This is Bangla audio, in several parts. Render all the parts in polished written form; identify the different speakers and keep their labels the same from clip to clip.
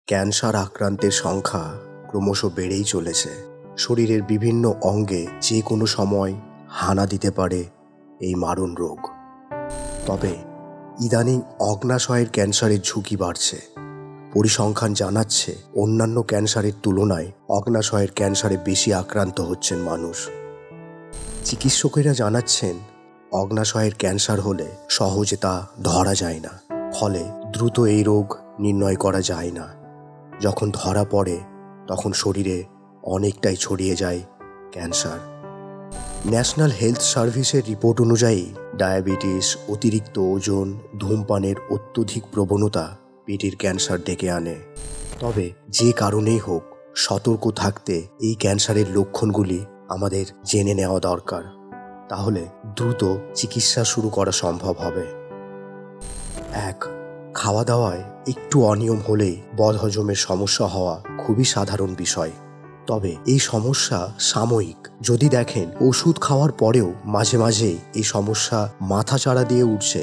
Speaker 1: ক্যান্সার আক্রান্তের সংখ্যা ক্রমশ বেড়েই চলেছে। শরীরের বিভিন্ন অঙ্গে যে কোনো সময় হানা দিতে পারে এই মারণ রোগ। তবে ইদানিং অগ্নাশয়ের ক্যান্সারের ঝুঁকি বাড়ছে। পরিসংখ্যান জানাচ্ছে অন্যান্য ক্যান্সারের তুলনায় অগ্নাশয়ের ক্যান্সারে বেশি আক্রান্ত হচ্ছেন মানুষ। চিকিৎসকেরা জানাচ্ছেন অগ্নাশয়ের ক্যান্সার হলে সহজে তা ধরা যায় না, ফলে দ্রুত এই রোগ নির্ণয় করা যায় না। যখন ধরা পড়ে তখন শরীরে অনেকটাই ছড়িয়ে যায় ক্যান্সার। ন্যাশনাল হেলথ সার্ভিসের রিপোর্ট অনুযায়ী ডায়াবেটিস, অতিরিক্ত ওজন, ধূমপানের অত্যধিক প্রবণতা পেটের ক্যান্সার ডেকে আনে। তবে যে কারণেই হোক, সতর্ক থাকতে এই ক্যান্সারের লক্ষণগুলি আমাদের জেনে নেওয়া দরকার। তাহলে দ্রুত চিকিৎসা শুরু করা সম্ভব হবে। 1. খাওয়া দাওয়ায় একটু অনিয়ম হলেই বদহজমের সমস্যা হওয়া খুবই সাধারণ বিষয়। তবে এই সমস্যা সাময়িক। যদি দেখেন ওষুধ খাওয়ার পরেও মাঝে মাঝে এই সমস্যা মাথাচাড়া দিয়ে উঠছে,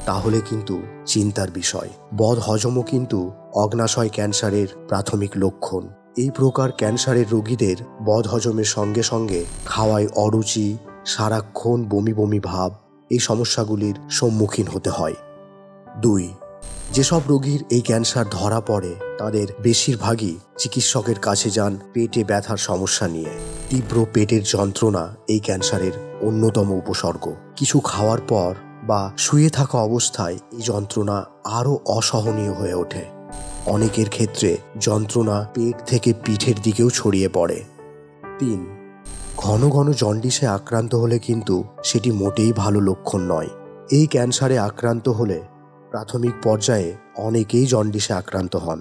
Speaker 1: তাহলে কিন্তু চিন্তার বিষয়। বদহজমও কিন্তু অগ্নাশয় ক্যান্সারের প্রাথমিক লক্ষণ। এই প্রকার ক্যান্সারের রোগীদের বদহজমের সঙ্গে সঙ্গে খাওয়ায় অরুচি, সারাক্ষণ বমি বমি ভাব, এই সমস্যাগুলির সম্মুখীন হতে হয়। 2. যেসব রোগীর এই ক্যান্সার ধরা পড়ে তাদের বেশিরভাগই চিকিৎসকের কাছে যান পেটে ব্যথার সমস্যা নিয়ে। তীব্র পেটের যন্ত্রণা এই ক্যান্সারের অন্যতম উপসর্গ। কিছু খাওয়ার পর বা শুয়ে থাকা অবস্থায় এই যন্ত্রণা আরও অসহনীয় হয়ে ওঠে। অনেকের ক্ষেত্রে যন্ত্রণা পেট থেকে পিঠের দিকেও ছড়িয়ে পড়ে। 3. ঘন ঘন জন্ডিসে আক্রান্ত হলে কিন্তু সেটি মোটেই ভালো লক্ষণ নয়। এই ক্যান্সারে আক্রান্ত হলে প্রাথমিক পর্যায়ে অনেকেই জন্ডিসে আক্রান্ত হন,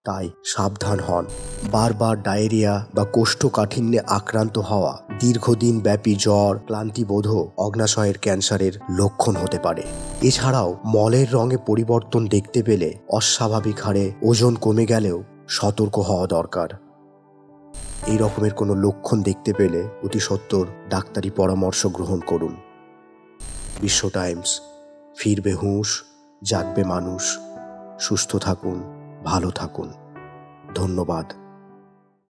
Speaker 1: তাই সাবধান হন। বারবার ডায়রিয়া বা কোষ্ঠকাঠিন্যে আক্রান্ত হওয়া, দীর্ঘদিন ব্যাপী জ্বর, ক্লান্তিবোধও অগ্নাশয়ের ক্যান্সারের লক্ষণ হতে পারে। এছাড়াও মলের রঙে পরিবর্তন দেখতে পেলে, অস্বাভাবিক হারে ওজন কমে গেলেও সতর্ক হওয়া দরকার। এই রকমের কোনো লক্ষণ দেখতে পেলে অতি সত্বর ডাক্তারি পরামর্শ গ্রহণ করুন। বিশ্ব টাইমস। ফিরবে হুঁশ, জাগবে মানুষ। সুস্থ থাকুন, ভালো থাকুন। ধন্যবাদ।